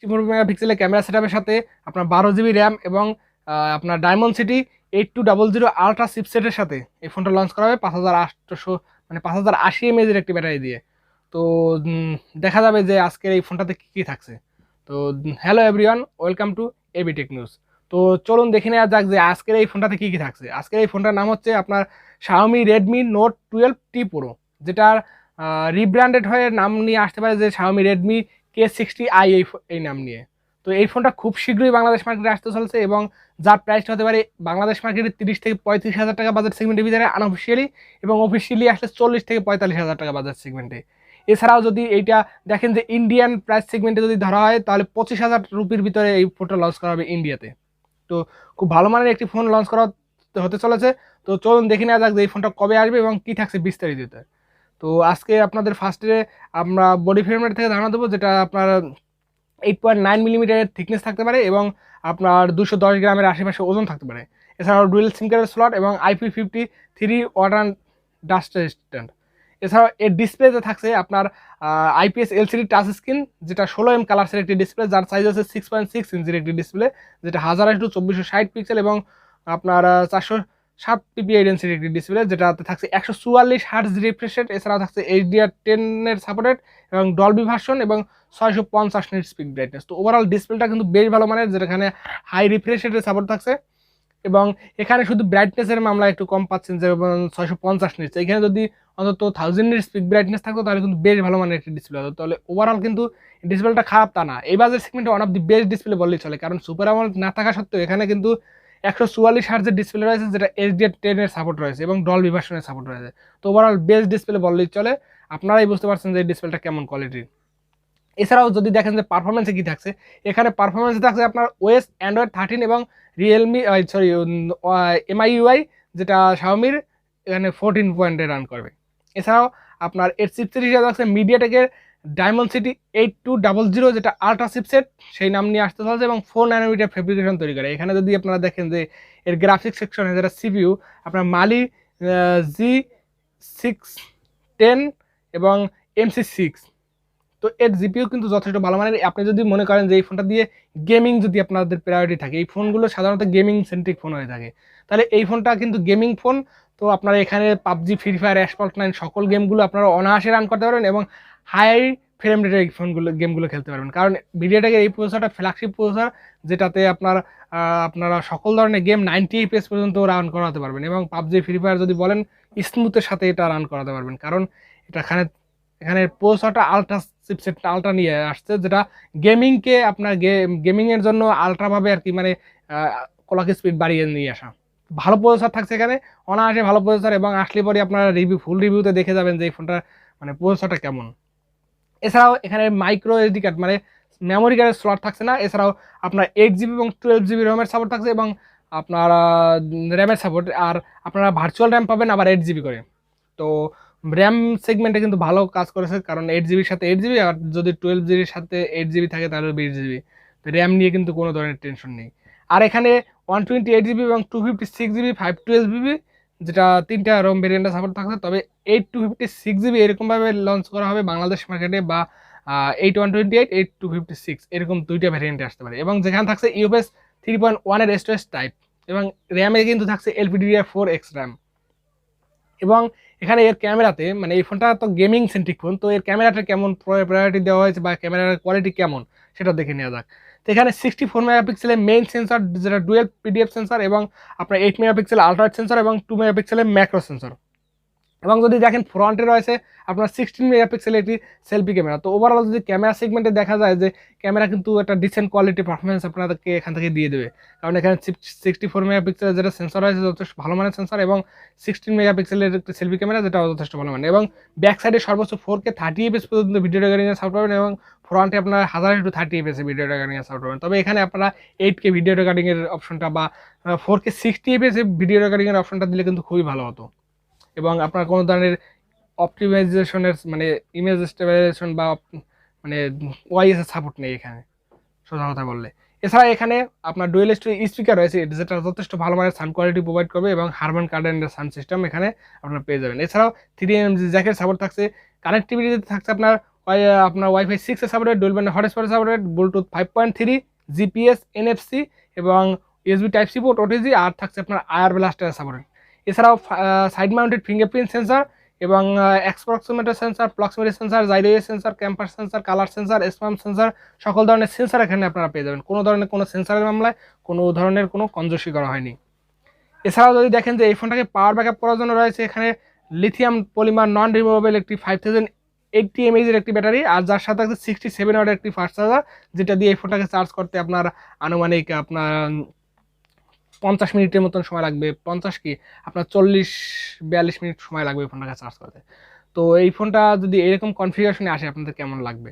মেগাপিক্সেলের ক্যামেরা সেটআপের সাথে আপনার 12 GB র্যাম এবং আপনার ডায়মন্ডসিটি 8200 আলট্রা চিপসেটের সাথে এই ফোনটা লঞ্চ করা হবে 5800 মানে 5080 mAh এর একটি ব্যাটারি দিয়ে। তো দেখা যাবে যে আজকের এই ফোনটাতে কী কী থাকছে। তো hello everyone, welcome to ABTech news. তো চলুন দেখে নেওয়া যাক যে আজকের এই ফোনটাতে কী কী থাকছে। আজকের এই ফোনটার নাম হচ্ছে আপনার Xiaomi Redmi Note 12T Pro, যেটার রিব্র্যান্ডেড হয়ে নাম নিয়ে আসতে পারে যে Xiaomi Redmi K60i এই নাম নিয়ে। তো এই ফোনটা খুব শীঘ্রই বাংলাদেশ মার্কেটে আসতে চলছে এবং যার প্রাইসটা হতে পারে বাংলাদেশ মার্কেটে 30 থেকে 35 হাজার টাকা বাজেট সেগমেন্টের ভিতরে আনঅফিসিয়ালি, এবং অফিসিয়ালি আসলে 40 থেকে 45 হাজার টাকা বাজেট সেগমেন্টে। এছাড়াও যদি এইটা দেখেন যে ইন্ডিয়ান প্রাইস সেগমেন্টে যদি ধরা হয় তাহলে 25,000 রুপির ভিতরে এই ফোনটা লঞ্চ করা হবে ইন্ডিয়াতে। তো খুব ভালো মানের একটি ফোন লঞ্চ করা হতে চলেছে। তো চলুন দেখে নেওয়া যাক যে এই ফোনটা কবে আসবে এবং কী থাকছে বিস্তারিত। তো আজকে আপনাদের ফার্স্টে আমরা বডি ফ্রেমের থেকে ধারণা দেবো, যেটা আপনার 8.9 মিলিমিটারের থিকনেস থাকতে পারে এবং আপনার 210 গ্রামের আশেপাশে ওজন থাকতে পারে। এছাড়াও ডুয়েল সিম কার্ডের স্লট এবং IP53 ওয়াটার ডাস্ট রেজিস্ট্যান্ট। এছাড়াও এর ডিসপ্লেতে থাকছে আপনার IPS LCD টাচ স্ক্রিন, যেটা 16M কালার্সের একটি ডিসপ্লে, যার সাইজ আছে 6.6 ইঞ্চির একটি ডিসপ্লে, যেটা 1000x2460 পিক্সেল এবং আপনার 407 PPI ডেন্সিটির একটি ডিসপ্লে, যেটাতে থাকছে 144 হার্টজ রিফ্রেশ রেট। এছাড়াও থাকছে HDR10 এর সাপোর্টেড এবং ডলবি ভার্সন এবং 650 নিট স্পিড ব্রাইটনেস। তো ওভারঅল ডিসপ্লেটা কিন্তু বেশ ভালো মানের, যেখানে হাই রিফ্রেশ রেটের সাপোর্ট থাকছে এবং এখানে শুধু ব্রাইটনেসের মামলা একটু কম পাচ্ছেন, যেমন 650 নিট। এখানে যদি অন্তত 1000 নিট স্পিড ব্রাইটনেস থাকতো তাহলে কিন্তু বেশ ভালো মানের একটি ডিসপ্লে হতো। তাহলে ওভারঅল কিন্তু ডিসপ্লেটা খারাপ তা না, এই বাজেট সেগমেন্টে one of the best display বললেই চলে, কারণ সুপার আমোলেড না থাকা সত্ত্বেও এখানে কিন্তু 144 হার্টজের ডিসপ্লে রয়েছে, যেটা HDR10 এর সাপোর্ট রয়েছে এবং ডলবি ভার্সনের সাপোর্ট রয়েছে। তো ওভারঅল বেস্ট ডিসপ্লে বললেই চলে। আপনারাই বুঝতে পারছেন যে এই ডিসপ্লেটা কেমন কোয়ালিটির। এছাড়াও যদি দেখেন যে পারফরমেন্সে কী থাকছে, এখানে পারফরমেন্সে থাকছে আপনার OS Android 13 এবং রিয়েলমি MIUI, যেটা Xiaomi এখানে 14 পয়েন্টে রান করবে। এছাড়াও আপনার এর চিপসেট হিসেবে থাকছে মিডিয়াটেকের Dimensity 8200, যেটা আলট্রা চিপসেট সেই নাম নিয়ে আসতে চলছে এবং 4 ন্যানোমিটার ফেব্রিকেশন তৈরি করে। এখানে যদি আপনারা দেখেন যে এর গ্রাফিক্স সেকশনে যেটা CPU আপনার মালি G610 এবং MC6। তো এর জিপিও কিন্তু যথেষ্ট ভালো মানের। আপনি যদি মনে করেন যে এই ফোনটা দিয়ে গেমিং যদি আপনাদের প্রায়োরিটি থাকে, এই ফোনগুলো সাধারণত গেমিং সেন্ট্রিক ফোন হয়ে থাকে, তাহলে এই ফোনটা কিন্তু গেমিং ফোন। তো আপনারা এখানে পাবজি, ফ্রি ফায়ার, অ্যাসফল্ট 9 সকল গেমগুলো আপনারা অনায়াসে রান করতে পারবেন এবং হাই ফ্রেম রেটের এই গেমগুলো খেলতে পারবেন, কারণ মিডিয়াটেকের এই প্রসেসরটা ফ্ল্যাগশিপ প্রসেসর, যেটাতে আপনারা সকল ধরনের গেম 90 FPS পর্যন্ত রান করাতে পারবেন এবং পাবজি, ফ্রি ফায়ার যদি বলেন স্মুথের সাথে এটা রান করাতে পারবেন, কারণ এখানে প্রসেসরটা আলট্রা চিপসেটটা আলট্রা নিয়ে আসছে, যেটা গেমিংকে আপনার গেমিংয়ের জন্য আলট্রাভাবে আর কি মানে ক্লক স্পিড বাড়িয়ে নিয়ে আসা। ভালো প্রসেসর থাকছে এখানে, অনায়াসে ভালো প্রসেসর, এবং আসলে পরে আপনারা ফুল রিভিউতে দেখে যাবেন যে এই ফোনটা মানে প্রসেসরটা কেমন। এছাড়াও এখানে মাইক্রো SD কার্ড মানে মেমোরি কার্ডের স্লট থাকছে না। এছাড়াও আপনার 8GB এবং 12GB র্যামের সাপোর্ট থাকছে এবং আপনার র্যামের সাপোর্ট, আর আপনারা ভার্চুয়াল র্যাম পাবেন আবার 8GB করে। তো র্যাম সেগমেন্টে কিন্তু ভালো কাজ করেছে, কারণ 8GBর সাথে 8GB, আর যদি 12GBর সাথে 8GB থাকে তাহলে 20GB। তো র্যাম নিয়ে কিন্তু কোনো ধরনের টেনশন নেই। আর এখানে 128GB এবং 256GB 512GB, যেটা 3টা রোম ভেরিয়েন্টে সাপোর্ট থাকছে। তবে 8256GB এরকমভাবে লঞ্চ করা হবে বাংলাদেশ মার্কেটে, বা 8128, 8256 এরকম 2টা ভ্যারিয়েন্টে আসতে পারে, এবং যেখানে থাকছে UFS 3.1 এর স্টোরেজ টাইপ, এবং র্যামে কিন্তু থাকছে LPDDR4X র্যাম। এবং এখানে এর ক্যামেরাতে মানে এই ফোনটা তো গেমিং সেন্ট্রিক ফোন, তো এর ক্যামেরাটা কেমন প্রায়োরিটি দেওয়া হয়েছে বা ক্যামেরার কোয়ালিটি কেমন সেটা দেখে নেওয়া যাক। তো এখানে 64 মেগাপিক্সেলের মেইন সেন্সর, যেটা ডুয়েল PDF সেন্সর, এবং আপনার 8 মেগাপিক্সেল আলট্রা সেন্সর এবং 2 মেগাপিক্সেলের ম্যাক্রো সেন্সর। এবং যদি দেখেন ফ্রন্টে রয়েছে আপনার 16 মেগাপিক্সেলের একটি সেলফি ক্যামেরা। তো ওভারঅল যদি ক্যামেরা সেগমেন্টে দেখা যায় যে ক্যামেরা কিন্তু একটা ডিসেন্ট কোয়ালিটি পারফরমেন্স আপনাদেরকে এখান থেকে দিয়ে দেবে, কারণ এখানে 64 মেগাপিক্সেলের যেটা সেন্সর রয়েছে যথেষ্ট ভালো মানের সেন্সর, এবং 16 মেগাপিক্সেলের একটি সেলফি ক্যামেরা, যেটা যথেষ্ট ভালো মানের, এবং ব্যাক সাইডে সর্বোচ্চ 4K 30 FPS পর্যন্ত ভিডিও রেকর্ডিংয়ের সাপোর্ট পাবেন, এবং ফ্রন্টে আপনার 1000x30 FPS ভিডিও রেকর্ডিংয়ের সাপোর্ট পাবেন। তবে এখানে আপনারা 8K ভিডিও রেকর্ডিংয়ের অপশনটা বা 4K 60 FPS ভিডিও রেকর্ডিংয়ের অপশনটা দিলে কিন্তু খুবই ভালো হতো, এবং আপনার কোনো ধরনের অপটিমাইজেশনের মানে ইমেজ স্টেবিলাইজেশন বা মানে ওয়াইএস এর সাপোর্ট নেই এখানে, সোজা কথা বললে। এছাড়া এখানে আপনার ডুয়েল স্পিকার রয়েছে, যেটা যথেষ্ট ভালো মানের সাউন্ড কোয়ালিটি প্রোভাইড করবে, এবং হারমান কার্ডেন্টের সাউন্ড সিস্টেম এখানে আপনারা পেয়ে যাবেন। এছাড়াও 3 MG জ্যাকের সাপোর্ট থাকছে। কানেক্টিভিটিতে থাকছে আপনার আপনার ওয়াইফাই 6 এর supported, dual band hotspot supported, Bluetooth 5.3, GPS, NFC এবং USB type C port, OTG, আর থাকছে আপনার আয়ার ব্লাস্টার সাপোর্টেড। এছাড়াও সাইড মাউন্টেড ফিঙ্গারপ্রিন্ট সেন্সর এবং এক্সপ্রক্সিমিটার sensor, proximity sensor, gyros sensor, compass sensor, colour sensor, স্পাম সেন্সর, সকল ধরনের সেন্সর এখানে আপনারা পেয়ে যাবেন। কোনো ধরনের কোনো সেন্সরের মামলায় কোনো ধরনের কোনো কঞ্জুসি করা হয়নি। এছাড়াও যদি দেখেন যে এই ফোনটাকে পাওয়ার ব্যাকআপ করার জন্য রয়েছে এখানে লিথিয়াম পলিমার নন রিমুভেবল একটি 5080 mAh একটি ব্যাটারি, আর যার সাথে আছে 67 ওয়াটের একটি ফাস্ট চার্জার, যেটা দিয়ে এই ফোনটাকে চার্জ করতে আপনার আনুমানিক আপনার 50 মিনিটের মতন সময় লাগবে। 50 কি আপনার 40-42 মিনিট সময় লাগবে এই ফোনটাকে চার্জ করতে। তো এই ফোনটা যদি এরকম কনফিগারেশনে আসে আপনাদের কেমন লাগবে,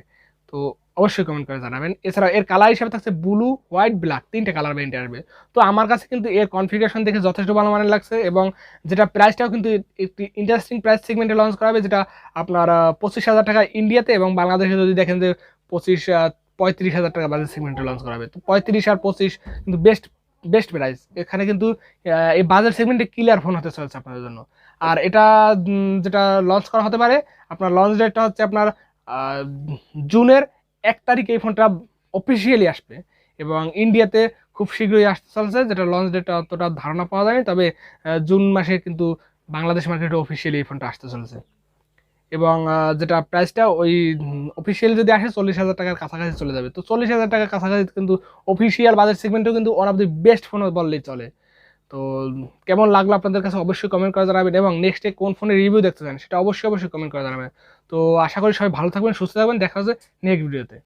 তো অবশ্যই কমেন্ট করে জানাবেন। এছাড়া এর কালার হিসাবে থাকছে ব্লু, হোয়াইট, ব্ল্যাক, 3টে কালার ভেরিয়েন্ট আসবে। তো আমার কাছে কিন্তু এর কনফিগারেশন দেখে যথেষ্ট ভালো মানের লাগছে, এবং যেটা প্রাইসটাও কিন্তু একটি ইন্টারেস্টিং প্রাইস সেগমেন্টে লঞ্চ করা হবে, যেটা আপনার 25,000 টাকা ইন্ডিয়াতে, এবং বাংলাদেশে যদি দেখেন যে 35,000 টাকা বাজেট সেগমেন্টে লঞ্চ করা হবে। তো 35 আর 25 কিন্তু বেস্ট প্রাইস এখানে কিন্তু এই বাজেট সেগমেন্টে ক্লিয়ার ফোন হতে চলছে আপনাদের জন্য। আর এটা যেটা লঞ্চ করা হতে পারে, আপনার লঞ্চ ডেটটা হচ্ছে আপনার জুনের 1 তারিখে এই ফোনটা অফিসিয়ালি আসবে, এবং ইন্ডিয়াতে খুব শীঘ্রই আসতে চলছে, যেটা লঞ্চ ডেটটা অতটা ধারণা পাওয়া যায়নি, তবে জুন মাসে কিন্তু বাংলাদেশ মার্কেটে অফিসিয়ালি এই ফোনটা আসতে চলছে। এবং যেটা প্রাইসটা ওই অফিসিয়াল যদি আসে 40,000 টাকার কাছাকাছি চলে যাবে। তো 40,000 টাকার কাছাকাছি কিন্তু অফিসিয়াল বাজেট সেগমেন্টেও কিন্তু one of the best phone বললেই চলে। তো কেমন লাগলো আপনাদের কাছে অবশ্যই কমেন্ট করে জানাবেন, এবং নেক্সটে কোন ফোনের রিভিউ দেখতে চান সেটা অবশ্যই কমেন্ট করে জানাবেন। তো আশা করি সবাই ভালো থাকবেন, সুস্থ থাকবেন, দেখা হচ্ছে নেক্সট ভিডিওতে।